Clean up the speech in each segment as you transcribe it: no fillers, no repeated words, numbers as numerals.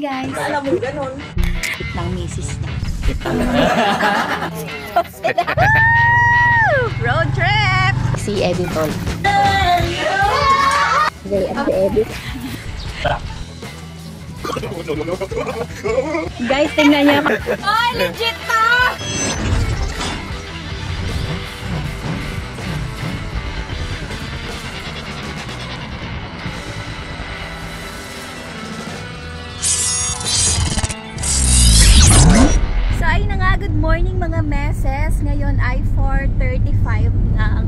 Guys, Alam mo, ganon. ng misis niya. Road trip! Si Eddie Tol. Okay, ang si Eddie. Guys, tingnan niyo. Oh, legit to! So ayun na nga, good morning mga meses. Ngayon ay 4:35 ng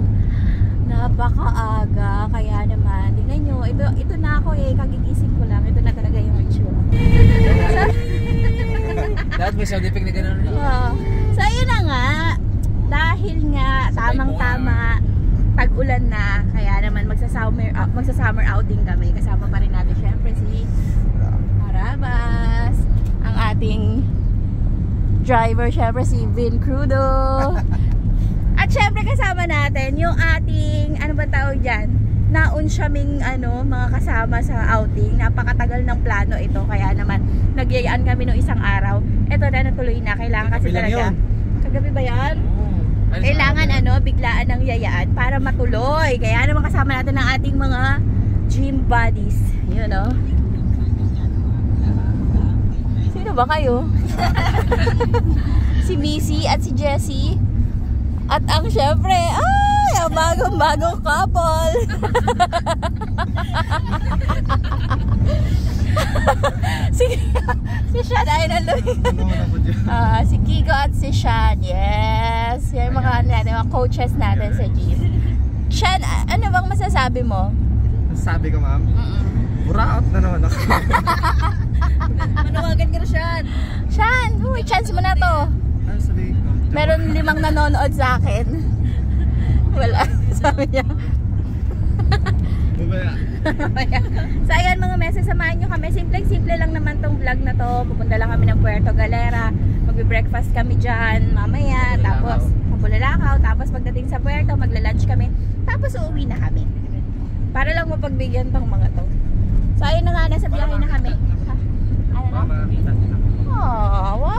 napakaaga. Kaya naman, tingnan nyo, ito na ako eh, kagigising ko lang. Ito na talaga yung itsura. Lahat may sound effect na gano'n. So ayun na nga, dahil nga tamang-tama, tag-ulan na, kaya naman magsa-summer outing kami. Kasama pa rin natin syempre si Harabas, ang ating driver, syempre si Vin Crudo. At syempre kasama natin yung ating, ano ba tawag dyan? Naun siyaming mga kasama sa outing. Napakatagal ng plano ito. Kaya naman, nagyayaan kami nung isang araw. Ito na, natuloy na. Kailangan kasi talaga. Kagabi ba yan? Kailangan biglaan ng yayaan para matuloy. Kaya naman kasama natin ang ating mga gym buddies. You know? Sino ba kayo? Si Missy at si Jessie. At ang syempre, ang bagong couple. si Sean ay si Kiko at si Sean. Yes. Yung mga coaches natin sa gym. Sean, ano bang masasabi mo? Masasabi ko, ma'am? Buraot na naman ako. Manawagan ka na, Sean. Sean, chance mo na to. Ano sabihin ko? Meron 5 nanonood sa akin. Wala, sabi niya. Bumaya. So ayan mga meses, samahan nyo kami. Simple lang naman tong vlog na to. Pupunta lang kami ng Puerto Galera. Magbe-breakfast kami dyan mamaya. Tapos Bulalakaw. Tapos pagdating sa Puerto, magla-lunch kami. Tapos uuwi na kami. Para lang mapagbigyan tong mga to. So ayun na nga, nasa biyahe na kami. Ano na? Wawa.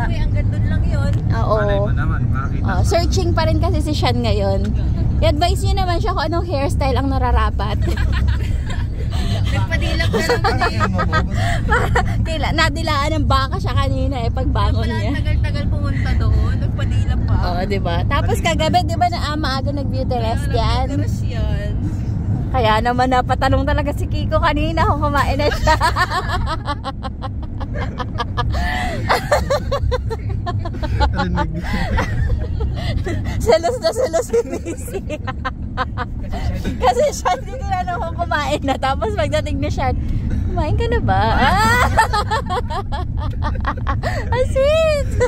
Hanggang doon lang yun. Oo. Searching pa rin kasi si Sean ngayon. I-advise nyo naman siya kung anong hairstyle ang nararapat. Nagpadilap na lang. Nadilaan ng baka siya kanina pagbangon niya. Tagal-tagal pumunta doon. Nagpadilap pa. Oo, diba? Tapos kagabi, diba na maaga nag-beauty rest yan? Kaya naman napatanong talaga si Kiko kanina kung kumain na siya. Selos na selos si Missy. Kasi siya hindi tinanong kung kumain na. Tapos pagdating na siya, kumain ka na ba? Asit!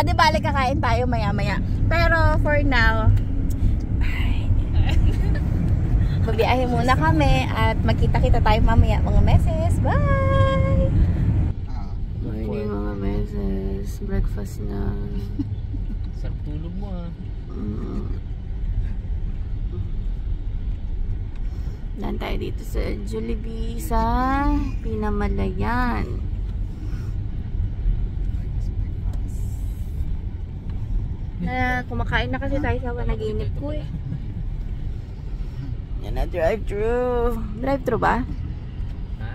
Di balik kakain tayo maya-maya. Pero for now, babiyahe muna kami at magkita-kita tayo mamaya mga meses. Bye! Morning mga meses. Breakfast na. Sarap tulog mo Dan tayo dito sa Jollibee sa Pinamalayan. Kumakain na kasi tayo sa panaginip ko eh. Yan na, drive-thru. Drive-thru ba? Ha?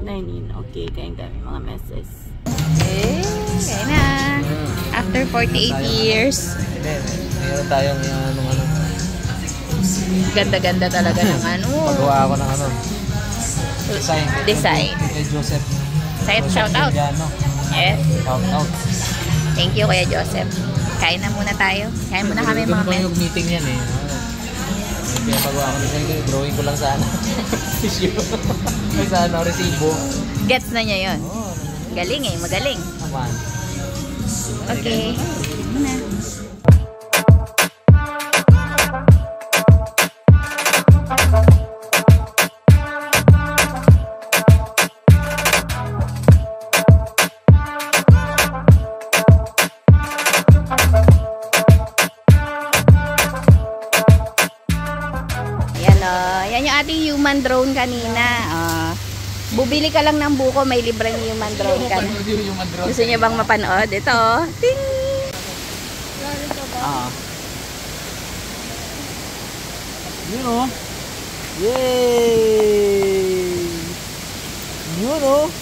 Dine-in. Okay, kain kami mga meses. Eh, kain na. After 48 years. Meron tayong Ganda-ganda talaga ng Pagawa ako ng Design. Kay Joseph. Shout out. Yes. Shout out. Thank you Kuya Joseph. Kain na muna tayo. Kain muna kami mga meses. Yung meeting yan eh. Kaya pagawa ko na drawing ko lang sana. Tissue. Sa resibo. Gets na niya yun. Galing eh, magaling. Okay. Muna. Yan yung ating human drone kanina. Bubili ka lang ng buko, may libreng human drone ka na. Gusto niyo bang mapanood? Ito, ting! Yun o. Yay! Yun o.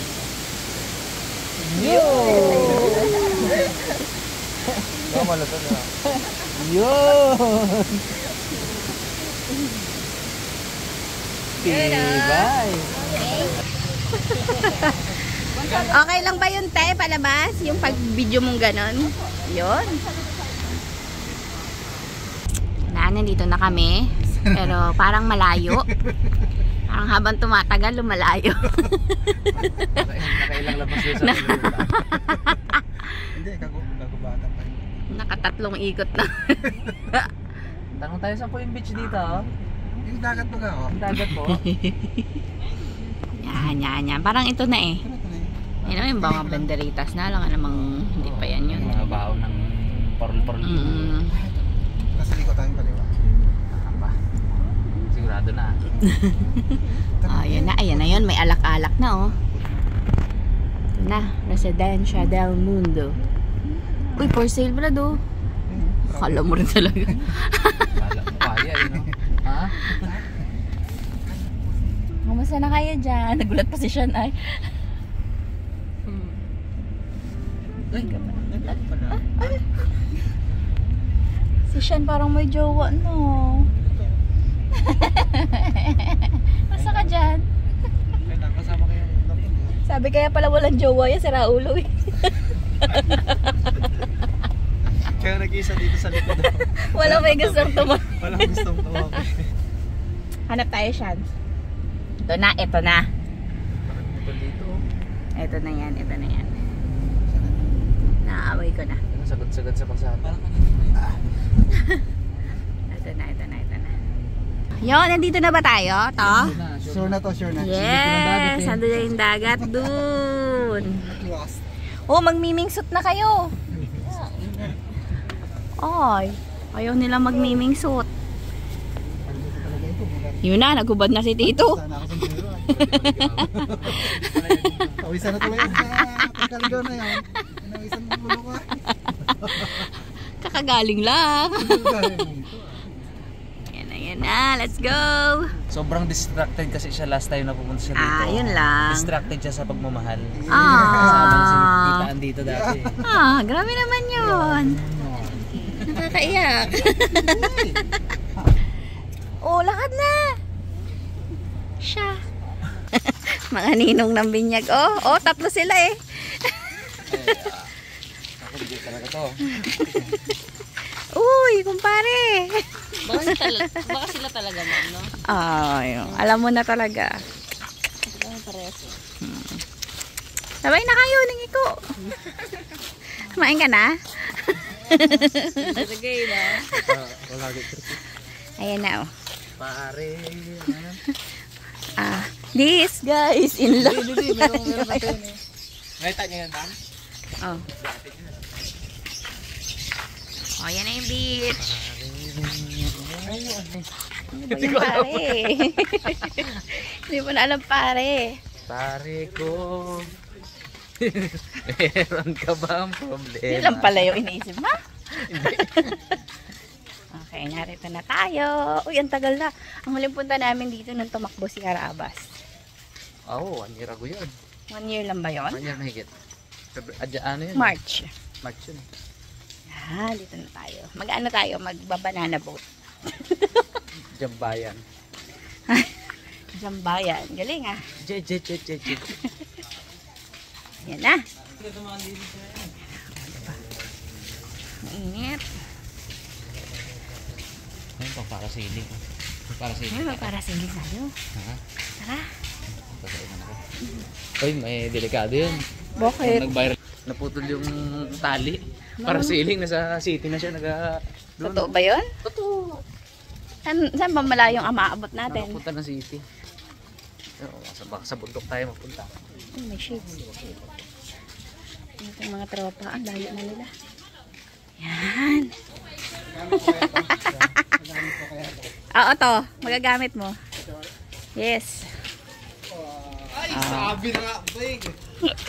Yun! Tama lang ito na. Yun! Tibay! Okay lang ba yun, te? Palabas? Yung pag-video mong ganon? Yun. Nandito na kami. Pero parang malayo. Parang habang tumatagal, lumalayo. Nakailang labas yun sa Hindi, kagubata pa rin. Nakatatlong ikot na. Tanong tayo sa po yung beach dito. Yung dagat mo ka, oh. Ang dagat po. Yan. Parang ito na eh. Yan naman yung mga banderitas na lang. Namang hindi pa yan yun. Mga bahaw ng parol-parol. Kasi liko tayong kaliwa. Sigurado na. Ayan na yun. May alak-alak na oh. Ito na. Residencia del Mundo. Uy, for sale pala do. Kala mo rin talaga. Kala mo kaya yun no? Ha? Kamusta na kayo dyan? Nagulat pa si Sean ay. Si Sean parang may jowa no. Masa ka dyan? Kailangan kasama kayo. Sabi kaya pala walang jowa yan, si Raulo eh. Kaya nag-iisa dito sa likod. Walang may gustong tumak. Walang gustong tumawag. Hanap tayo, Sean. Ito na. Ito dito. Ito na yan. Naaaway ko na. Ano, sagot-sagot sa pagsama. Ito na. Yo, nandito na ba tayo? To? Sure na to, sure na. Yes! Ando na yung dagat dun. Lost. Oh, magmiming suit na kayo. Ay, ayaw nila magmiming suit. Yun na, naghubad na si Tito. Sana ako sa zero. Tawisan na tuloy sa pagkaligaw na yan. Inawisan mo ulo ko. Kakagaling lang. Yan na, let's go. Sobrang distracted kasi siya last time na pupunta siya dito. Yun lang. Distracted siya sa pagmamahal. Ah. Kitaan dito dati. Grabe naman yun. Nakakaiyak. Oh, lakad na. Siya. Mga ninong ng binyag. Oh, tatlo sila eh. Ako hindi talaga to. Uy, kumpare. Baka sila talaga, ma'am, no? Alam mo na talaga. Sabay na kayo, ningiko. Kumain ka na? Sige na. Wala dito. Ayan na oh. Pare. This guy is in love. Hindi, meron ka tayo. Nakita niyo yan, Dan? Oh. Oh, yan na yung beach. Ano ba yung pare? Hindi mo na alam pare. Pare ko. Meron ka bang problema? Yun lang pala yung iniisip mo. Okay, narito na tayo. Uy, ang tagal na. Ang huling punta namin dito nung tumakbo si Arabas. Oo, 1 year ago yun. 1 year lang ba yun? 1 year mahigit. Ano yun? March. March yun. Dito na tayo. Mag-ano tayo? Magbabanana boat. Jambayan. Jambayan. Galing ah. Je. Yan na. Mainit. Ayun pa, para siling. Para siling. Ay, para siling tayo. Ha? Tara. Uy, may delikado yun. Bakit? Nag-viral. Naputol yung tali. Para siling, nasa city na siya. Totoo ba yun? Totoo. Saan ba malayong maabot natin? Nakapunta ng city. Baka sa bundok tayo mapunta. Ay, may shades. Ito yung mga tropa. Ang layo na nila. Yan. Oo to. Magagamit mo. Yes. Sabi na nga, bay.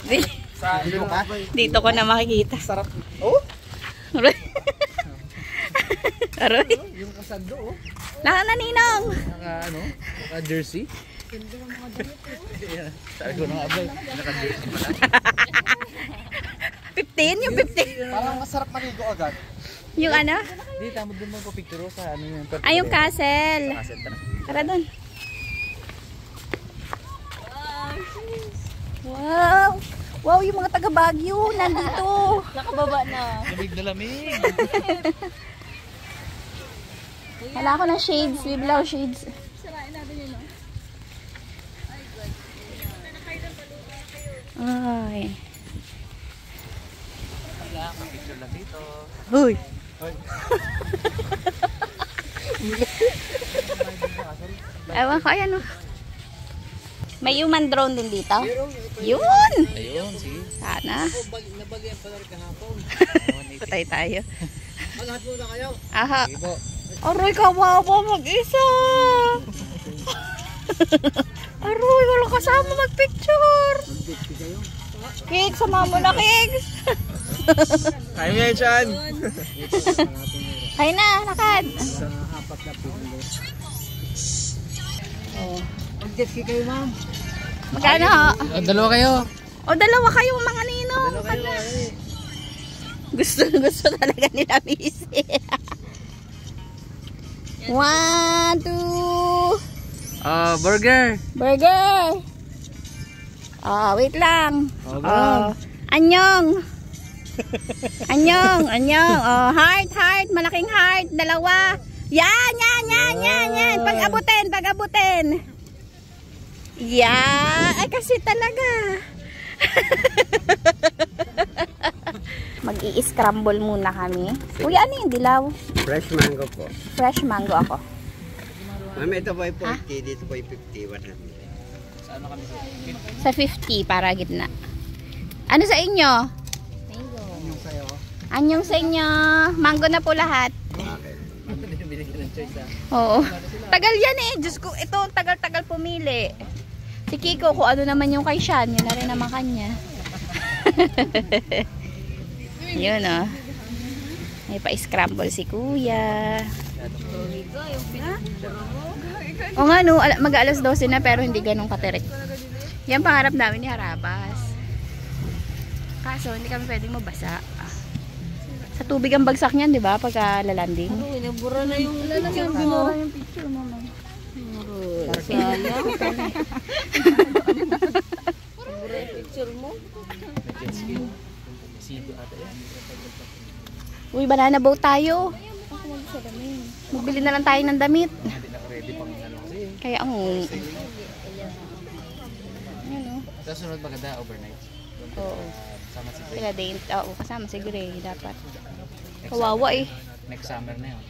Di- Ano ka? Dito ko na makikita. Sarap. Oh? Aroy. Aroy. Yung kasando, oh. Naka na, Ninong. Naka jersey. Sabi ko na nga ba, naka jersey pala. 15? Yung 15? Parang masarap maligo agad. Yung ano? Hindi, tamo doon mo ko picture sa ano yung Ay, yung castle. Kaset na. Tara doon. Wow! Wow, yung mga taga Baguio nandito. Nakababa na. Lamig na lamig. Wala ko ng shades. Biblaw shades. Ay. Wala, picture lang dito. Hoy. Ewan ko, ayan o. May human drone din dito. Yun! Ayun, sige. Sana. Nabagyan pala rin kahapon. Patay tayo. Lahat muna kayo. Aha. Sige po. Aroy, kawawa mag-isa. Aroy, wala kasama mag-picture. Kik, sama mo na, Kik. Kaya mo yan, Chan. Kaya na, lakad. Oh. Mag-jet ski kayo, ma'am. Magkano ho? Dalawa kayo. O, dalawa kayo mga ninong. Gusto talaga nila busy. 1, 2. Burger. Burger. Wait lang. Anyong. Anyong. Heart. Malaking heart. Dalawa. Yan. Pag-abutin. Yan. Ay, kasi talaga. Mag-i-scramble muna kami. Uy, ano yung dilaw? Fresh mango po. Fresh mango ako. Ma'am, ito po ay 40, dito po ay 50, 100. Sa 50 para gitna. Ano sa inyo? Yung sayo. Anyong sa inyo? Mango na po lahat. Oo. Tagal yan eh. Diyos ko, ito tagal-tagal pumili. Si Kiko, kung ano naman yung kay Sean, yun na rin naman kanya. Yun oh. May pa-scramble si Kuya. O nga no, mag-alas 12 na pero hindi ganun katirik. Yan pangarap namin ni Harabas. Kaso hindi kami pwedeng mabasa. Sa tubig ang bagsak niyan, di ba? Pagka lalanding. Uy, nabura na yung picture mo. Binura yung picture mo, ma'am. Sayang. Nabura yung picture mo. Jet ski. Sido ata yan. Uy, banana boat tayo. Magbili na lang tayo ng damit. Hindi naka-ready pang ano kasi. Kaya ang... Yan o. Sa sunod maganda overnight. Oo. Sama si Gray. Kaya din, oo, kasama si Gray. Dapat. Kawawa eh. Next summer na yun.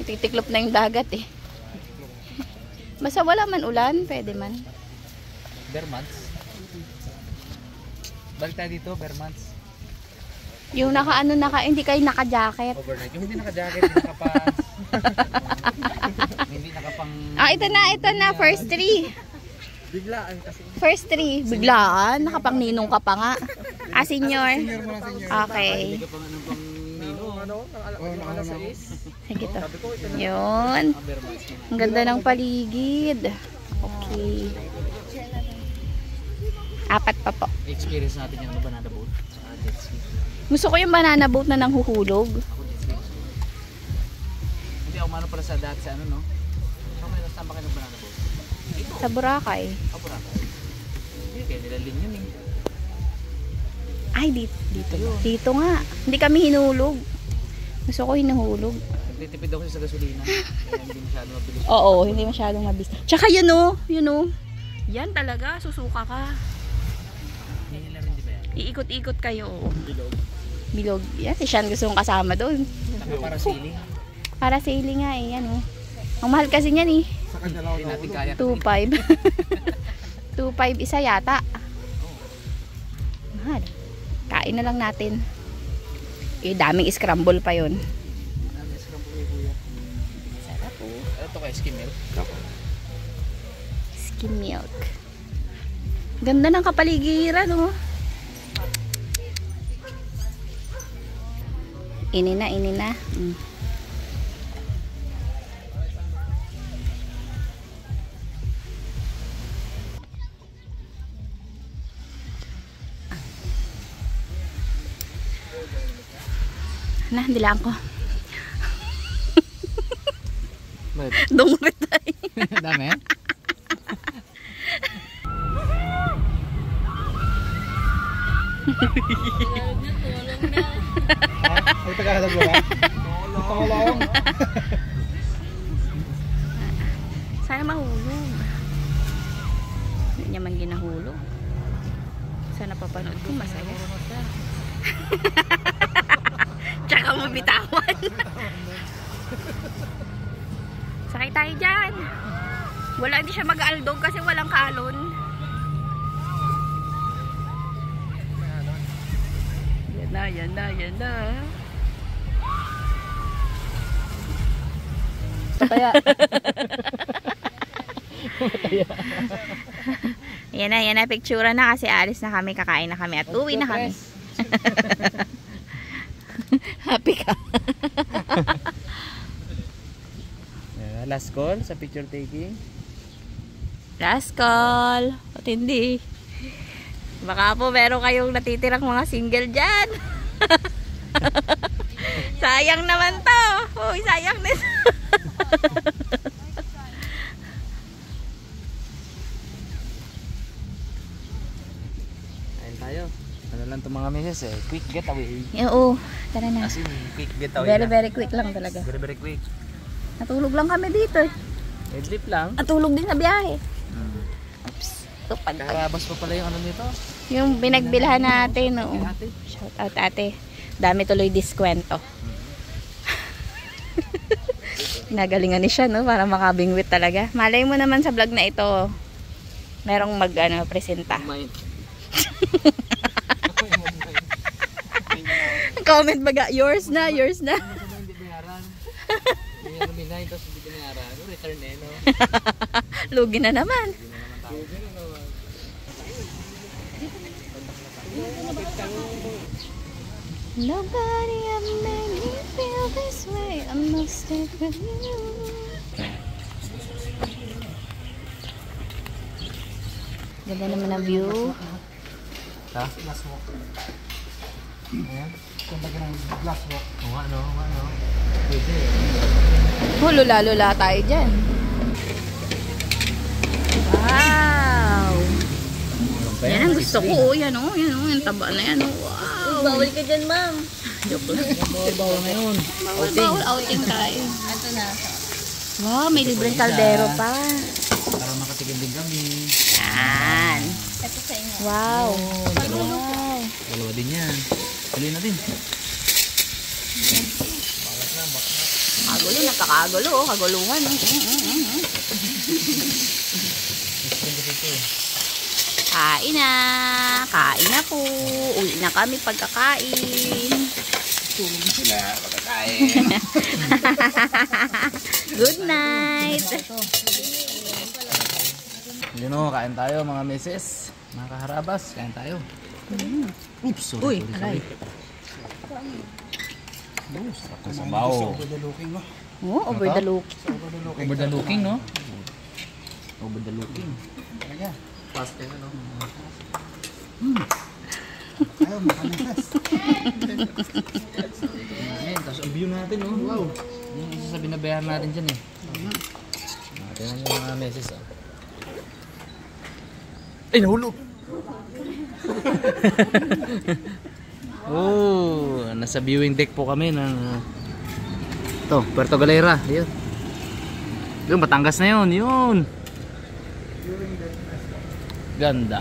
Ititiklop na yung dagat eh. Basta wala man ulan, pwede man. Bare months. Balik tayo dito, bare months. Yung hindi kayo naka-jacket. Overnight. Yung hindi naka-jacket, hindi nakapants. Hindi nakapang... Ah, ito na. First 3. Biglaan kasi. First 3. Biglaan. Nakapang ninong ka pa nga. Ah, senior. Senior mo na senior. Okay. Hindi ka pang ano pang nino. Alas 6. Sige to. Yun. Bare months na. Ang ganda ng paligid. Okay. 4 pa po. Experience natin yung banana boat. Jet ski. Gusto ko yung banana boat na nanghuhulog. Ako jet ski. Hindi ako mano pala sa dati sa ano no. Saan may nasama kayo ng banana boat? Sa Boracay. Ako na. Hindi kaya nilalin yun eh. Ay, dito. Dito nga. Hindi kami hinulog. Gusto ko hinuhulog. Nagtitipid ako sa gasolina. Kaya hindi masyado mabilis. Oo, hindi masyadong mabilis. Tsaka yun o. Yan talaga, susuka ka. Hindi nila rin di ba yan? Iikot-ikot kayo. Bilog. Yan, si Sean gusto kong kasama doon. Saka para sailing. Para sailing nga eh, yan o. Ang mahal kasi niyan eh. Sa kandalaw Hindi natin kaya. 2.5. 2.5 isa yata. Mahal. Kain na lang natin. Eh, daming scramble pa yon. Sarap po. Ito kay skim milk. Skim milk. Ganda ng kapaligiran, oh. Ini na. Nah, dilaan ko. Dungrit tayo. Dami? Ay, Tagalog ba? Tulong. Sana mahulog. Hindi niya man ginahulog. Sana papanood ko masaya. Tsaka mabitawan. Sakay tayo dyan. Wala, hindi siya mag-aaldog kasi walang kalon. Yan na. Pataya. Yan na, picture na kasi alis na kami, kakain na kami at uwi na kami. Happy ka. Last call sa picture taking. Last call. At hindi. Baka po meron kayong natitirang mga single dyan. Sayang naman to. Uy, sayang din. Kain tayo. Ano lang itong mga meses eh. Quick getaway. Oo, tara na. As in, quick getaway Very, na. very quick lang talaga. Very, very quick. Natulog lang kami dito eh. Headlip lang. Natulog din sa biyahe. Oops. Tupad. Karabas pa pala yung ano nito. Yung binagbilhan natin, oo. Ate. Shout out ate. Dami tuloy diskwento. Nagalingan ni siya, no? Para makabingwit talaga. Malay mo naman sa vlog na ito, merong presenta. Mind. Comment baga, yours na. Hindi binayaran. Hindi ano binay, tapos hindi binayaran. Return eh, no? Lugi na naman. Nobody ever made me feel this way. I must stick with you. Ganda naman ang view. Ha? Glass walk. Ayan. Ganda ka ng glass walk. Oo nga, no? Pwede. Lula tayo dyan. Wow! Yan ang gusto ko. Yan o. Yung taba na yan. Wow! Bawal ka dyan, ma'am. Joke lang. Bawal ngayon. Bawal. Outing tayo. Ito na. Wow, may libreng kaldero pa. Para makatikim din kami. Yan. Ito sa inyo. Wow. Wow. Dalawa din yan. Tuloy na din. Kagulo, nakakagulo. Kaguluhan. Kain na po. Uwi na kami pagkakain. Tulog sila, makakain. Good night. Yun o, kain tayo mga meses. Mga kaharabas, kain tayo. Oops, sorry. Uy, sorry. Sarap na sabaw. Overlooking, no? Oh, over the look. Over the looking, no? Over the looking. Kaya. Fast ka, no? Ayaw, makanikas. Ayan, tapos ang view natin, no? Wow. Yung isa sa binabayaran natin dyan, eh. Tingnan nyo mga meses, oh. Ay, nahulog! Oh, nasa viewing deck po kami ng ito, Puerto Galera. Ayun. Yung Batangas na yun, yun. Ganda.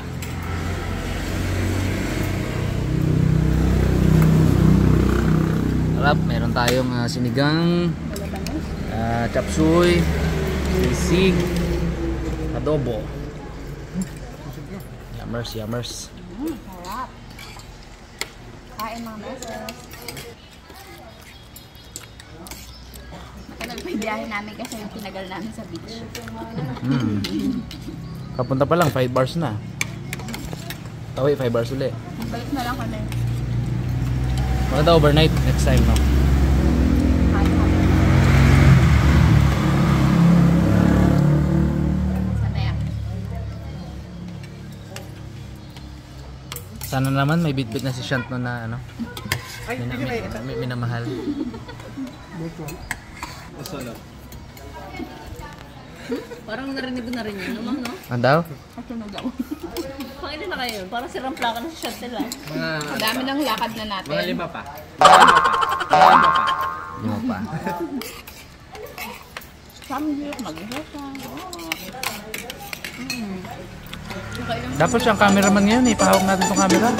Harap, meron tayong sinigang, chapsuy, sisig, adobo. Yummers. Harap. Kain mga meses. Matagal pa yung biyahe namin kasi yung tinagal namin sa beach. Kapunta pa lang, 5 bars na. Tawi, 5 hours ulit. Balik na lang kami. Maganda overnight next time, no? Sana naman may bitbit na si Shant no na ano. May minamahal. Solo. Parang narinig ko na rin yun naman, no? Ano daw? Ito na daw. Pangilin na kayo. Parang sirang plaka na si shot nila. Ang dami ng lakad na natin. Mga 5 pa. Lima pa. Samgyup, mag-isa. Dapat siyang cameraman ngayon eh. Pahawak natin itong camera.